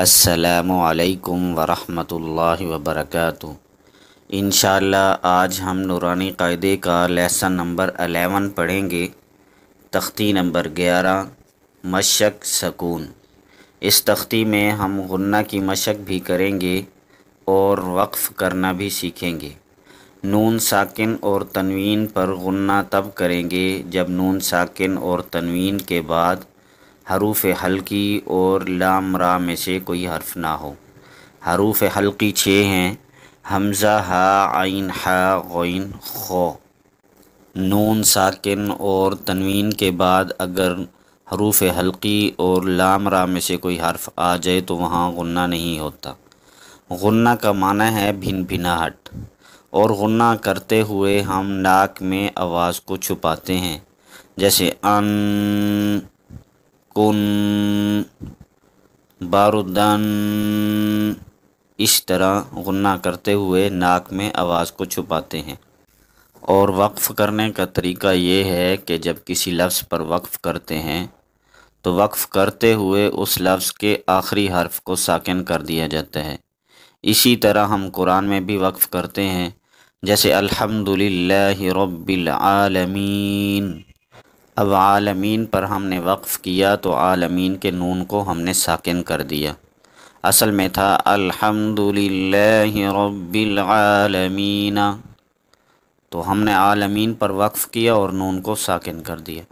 السلام علیکم ورحمۃ اللہ وبرکاتہ۔ انشاءاللہ آج ہم نورانی قاعدے کا لیسن نمبر 11 پڑھیں گے، تختی نمبر 11، مشق سکون۔ اس تختی میں ہم غنہ کی مشق بھی کریں گے اور وقف کرنا بھی سیکھیں گے۔ نون ساکن اور تنوین پر غنہ تب کریں گے جب نون ساکن اور تنوین کے بعد حروف حلقی اور لام را میں سے کوئی حرف نہ ہو۔ حروف حلقی 6 ہیں: حمزہ، ہا، عین، حا، غین، خو۔ نون ساکن اور تنوین کے بعد اگر حروف حلقی اور لام را میں سے کوئی حرف آ جائے تو وہاں غنہ نہیں ہوتا۔ غنہ کا معنی ہے بھن بھناہٹ، اور غنہ کرتے ہوئے ہم ناک میں آواز کو چھپاتے ہیں، جیسے ان، کن، باردن۔ اس طرح غنہ کرتے ہوئے ناک میں آواز کو چھپاتے ہیں۔ اور وقف کرنے کا طریقہ یہ ہے کہ جب کسی لفظ پر وقف کرتے ہیں تو وقف کرتے ہوئے اس لفظ کے آخری حرف کو ساکن کر دیا جاتا ہے۔ اسی طرح ہم قرآن میں بھی وقف کرتے ہیں، جیسے الحمدللہ رب العالمین۔ اب عالمین پر ہم نے وقف کیا تو عالمین کے نون کو ہم نے ساکن کر دیا، اصل میں تھا الحمدللہ رب العالمین، تو ہم نے عالمین پر وقف کیا اور نون کو ساکن کر دیا۔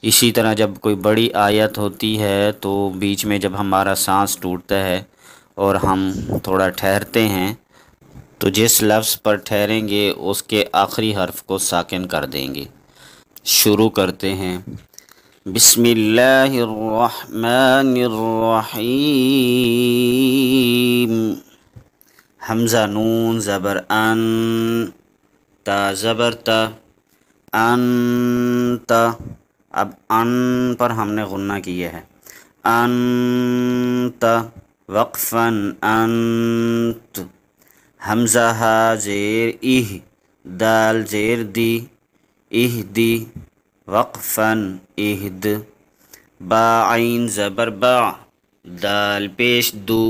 اسی طرح جب کوئی بڑی آیت ہوتی ہے تو بیچ میں جب ہمارا سانس ٹوٹتا ہے اور ہم تھوڑا ٹھہرتے ہیں تو جس لفظ پر ٹھہریں گے اس کے آخری حرف کو ساکن کر دیں گے۔ شروع کرتے ہیں۔ بسم اللہ الرحمن الرحیم۔ حمزہ نون زبر ان، تا زبر تا، انت۔ اب ان پر ہم نے غنہ کیا ہے، انت، وقفاً انت۔ حمزہ ہا زیر اہ، دال زیر دی، اہدی، وقفاً اہد۔ با عین زبر با، دال پیش دو،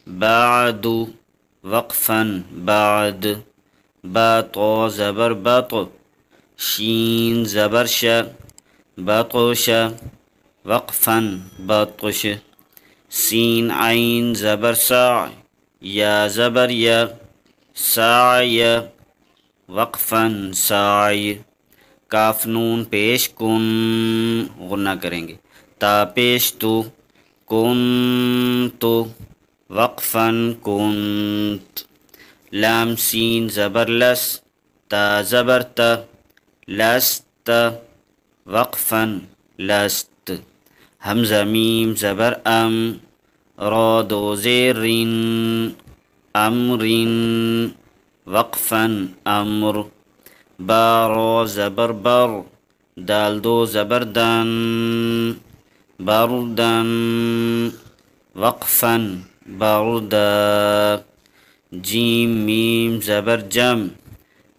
بعد، وقفاً بعد۔ با تو زبر بط، شین زبر ش، بطش، وقفاً بطش۔ سین عین زبر سا، یا زبر یا، سعی، وقفاً سعی۔ کاف نون پیش کن، غنہ کریں گے، تا پیش تو، کنت، وقفاً کنت۔ لام سین زبر لس، تا زبر تا، لست، وقفاً لست۔ حمزہ میم زبر ام، را دو زیر رین، امرین، وقفاً امر۔ با را زبر بر، دال دو زبر دن، بردن، وقفاً بردا۔ جیم میم زبر جم،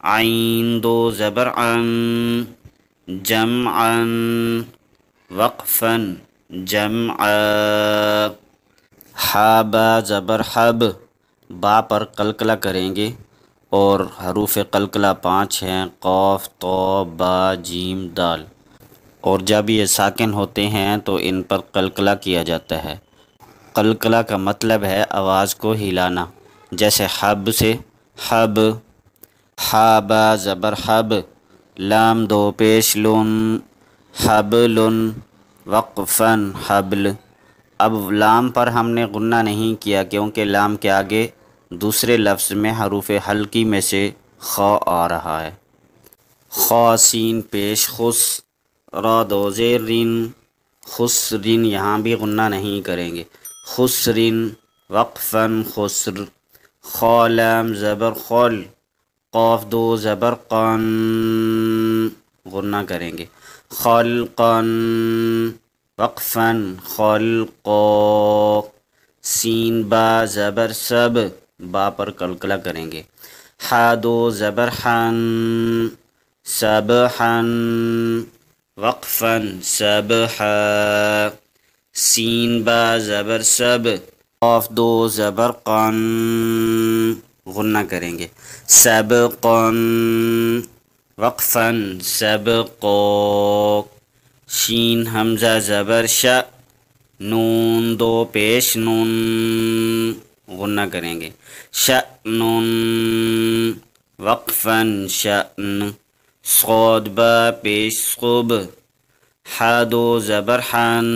عین دو زبر عن، جمعاً، وقفاً جمعا۔ حا با زبر حب، با پر قلقلہ کریں گے، اور حروف قلقلہ 5 ہیں: قاف، طا، با، جیم، دال، اور جب یہ ساکن ہوتے ہیں تو ان پر قلقلہ کیا جاتا ہے۔ قلقلہ کا مطلب ہے آواز کو ہلانا، جیسے حب سے حب۔ حا با زبر حب، لام دو پیش لن، حبل، وقفاً حبل۔ اب لام پر ہم نے غنہ نہیں کیا کیونکہ لام کے آگے دوسرے لفظ میں حروف حلقی میں سے خا آ رہا ہے۔ خا سین پیش خس، را دو زیر رین، خسرین، یہاں بھی غنہ نہیں کریں گے، خسرین، وقفاً خسر۔ خا لام زبر خل، قاف دو زبر قن، غنہ کریں گے، خلقاً، وقفاً خلقا۔ سین با زبر سب، با پر قلقلہ کریں گے، حا دو زبر حن، سبحاً، وقفاً سبحا۔ سین با زبر سب، قاف دو زبر قن غنہ کریں گے، سبقن وقفن سبقو، شین حمزہ زبر ش، نون دو پیش نون غنہ کریں گے، شأنن وقفن شأن، صاد با پیش صب، ح دو زبر حن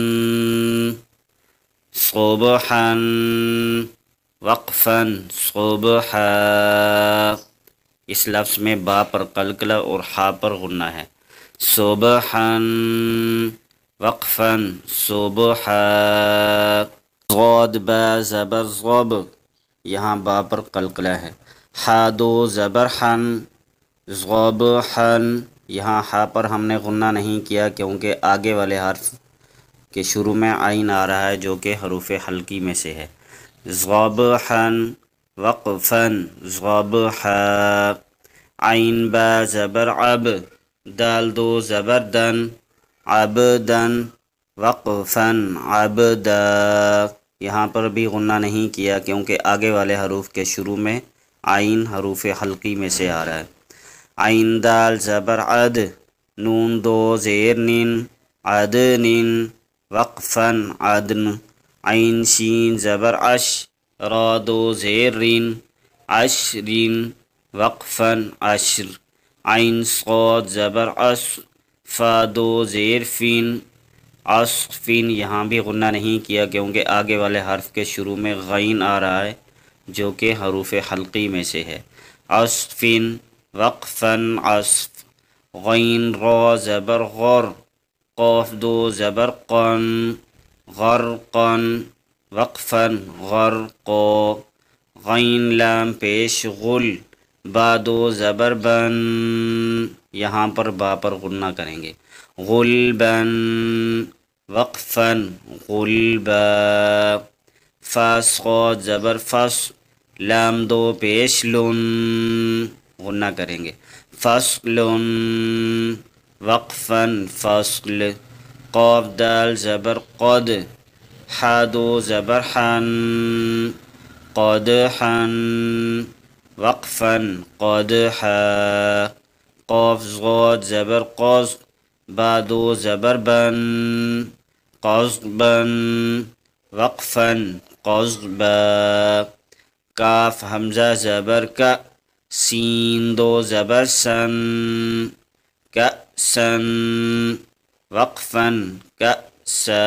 صبحن وقفن صبحا، اس لفظ میں با پر قلقلہ اور حا پر غنہ ہے، صبحن وقفن صبحا، ضاد با زبر ضب، یہاں با پر قلقلہ ہے، حا دو زبر حن ضبحن، یہاں حا پر ہم نے غنہ نہیں کیا کیونکہ آگے والے حرف کے شروع میں عین آ رہا ہے جو کہ حروف حلقی میں سے ہے، ضبحن وقفن ضبحا، عین با زبر عب، دال دو زبر دن عبدن وقفن عبدا، یہاں پر بھی غنہ نہیں کیا کیونکہ آگے والے حروف کے شروع میں عین حروف حلقی میں سے آ رہا ہے، عین دال زبر عد، نون دو زیر نین عدن وقفن عدن، عین شین زبر عش، را دو زیر رین عشرین وقفن عشر، عین صاد زبر عص، فا دو زیر فین عصفین، یہاں بھی غنہ نہیں کیا کیونکہ آگے والے حرف کے شروع میں غین آ رہا ہے جو کہ حروف حلقی میں سے ہے، عصفین وقفن عصف، غین را زبر غر، قاف دو زبر قن غرقن وقفن غرقا، غین لام پیش غل، با دو زبر بن، یہاں پر با پر غنہ کریں گے، غلبن وقفن غلبا، فا صاد زبر فص، لام دو پیش لن غنہ کریں گے، فصلن وقفن فصل، قاف دال زبر قد، ح دو زبر حن قدحن وقفن قدحا، قاف ضاد زبر قص، با دو زبر بن قصبن وقفن قصبا، کاف حمزہ زبر کا، سین دو زبر سن کأسن وقفن کأسا،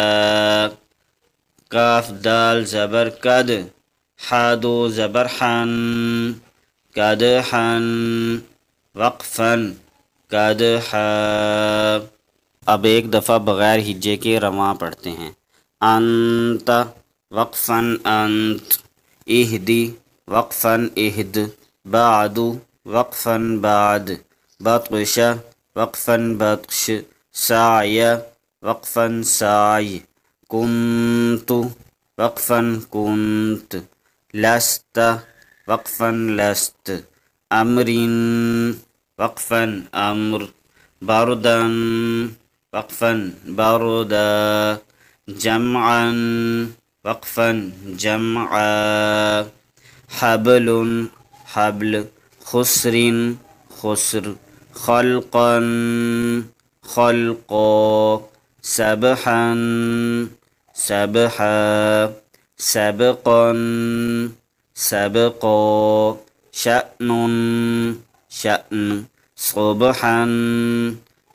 کاف دال زبر کد، ح دو زبر حن کدحن وقفن کدحا، اب ایک دفعہ بغیر ہجے کے رواں پڑھتے ہیں، انت وقفن انت، اہدی وقفن اہد، بعد وقفن بعد، بطش وقفن بطش، سعی وقفن سعی، کنت وقفن کنت، لست وقفن لست، امرن وقفن امر، بردن وقفن بردا، جمعا وقفن جمعا، حبل حبل، خسر خسر، خلقا خلقا، سبحا سبحا، سبقا سبقا، شأن شأن، صبحا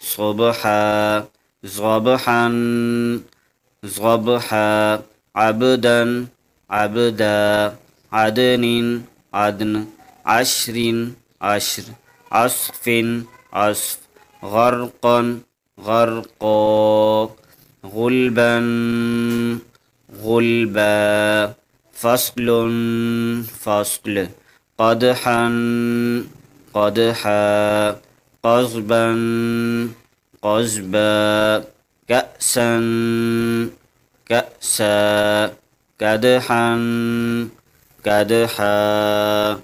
صبحا، ضبحا ضبحا، عبدا عبدا، عدن عدن، عشر عشر، عصف عصف، غرقا غرقا، غلبا غلبا، فصل فصل، قدحا قدحا، قصبا قصبا، كأسا كأسا، كدحا كدحا.